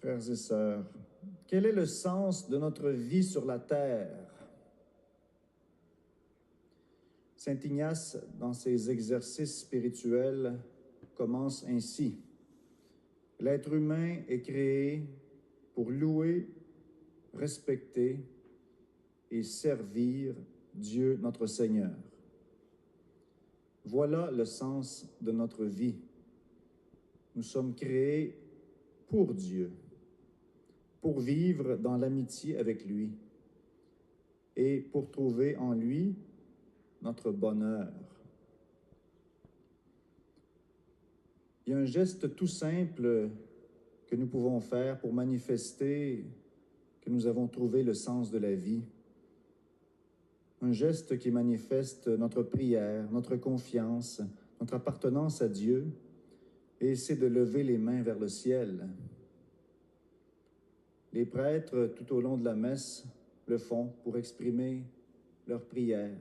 Frères et sœurs, quel est le sens de notre vie sur la terre? Saint Ignace, dans ses exercices spirituels, commence ainsi. L'être humain est créé pour louer, respecter et servir Dieu notre Seigneur. Voilà le sens de notre vie. Nous sommes créés pour Dieu, pour vivre dans l'amitié avec lui et pour trouver en lui notre bonheur. Il y a un geste tout simple que nous pouvons faire pour manifester que nous avons trouvé le sens de la vie. Un geste qui manifeste notre prière, notre confiance, notre appartenance à Dieu, et c'est de lever les mains vers le ciel. Les prêtres, tout au long de la messe, le font pour exprimer leur prière.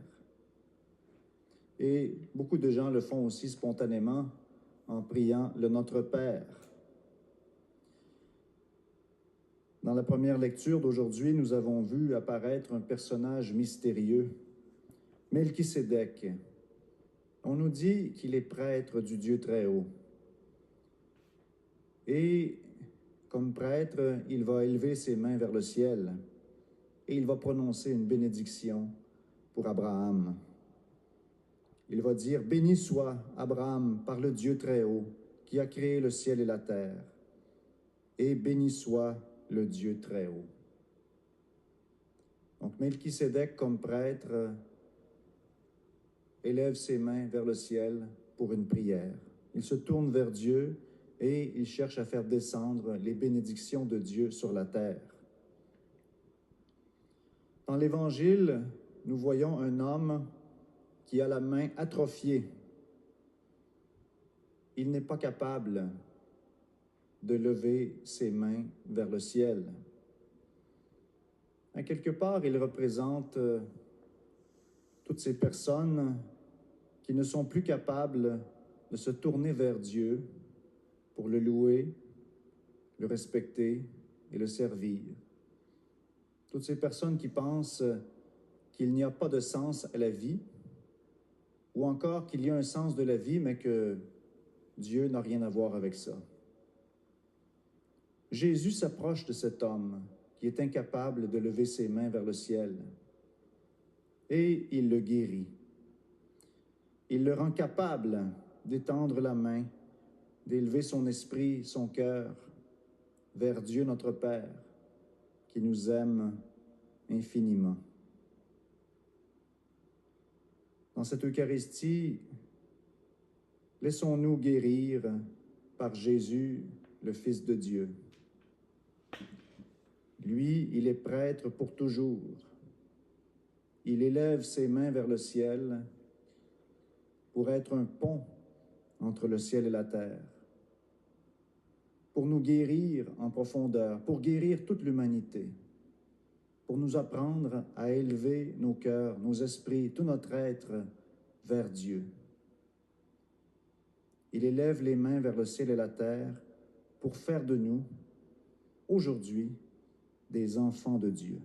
Et beaucoup de gens le font aussi spontanément en priant le Notre Père. Dans la première lecture d'aujourd'hui, nous avons vu apparaître un personnage mystérieux, Melchisédek. On nous dit qu'il est prêtre du Dieu très haut. Et comme prêtre, il va élever ses mains vers le ciel et il va prononcer une bénédiction pour Abraham. Il va dire « Béni soit Abraham par le Dieu très haut qui a créé le ciel et la terre, et béni soit le Dieu très haut. » Donc Melchisédek, comme prêtre, élève ses mains vers le ciel pour une prière. Il se tourne vers Dieu et il cherche à faire descendre les bénédictions de Dieu sur la terre. Dans l'Évangile, nous voyons un homme qui a la main atrophiée. Il n'est pas capable de lever ses mains vers le ciel. À quelque part, il représente toutes ces personnes qui ne sont plus capables de se tourner vers Dieu pour le louer, le respecter et le servir. Toutes ces personnes qui pensent qu'il n'y a pas de sens à la vie, ou encore qu'il y a un sens de la vie, mais que Dieu n'a rien à voir avec ça. Jésus s'approche de cet homme qui est incapable de lever ses mains vers le ciel, et il le guérit. Il le rend capable d'étendre la main, d'élever son esprit, son cœur vers Dieu notre Père, qui nous aime infiniment. Dans cette Eucharistie, laissons-nous guérir par Jésus, le Fils de Dieu. Lui, il est prêtre pour toujours. Il élève ses mains vers le ciel pour être un pont entre le ciel et la terre, pour nous guérir en profondeur, pour guérir toute l'humanité, pour nous apprendre à élever nos cœurs, nos esprits, tout notre être vers Dieu. Il élève les mains vers le ciel et la terre pour faire de nous, aujourd'hui, des enfants de Dieu.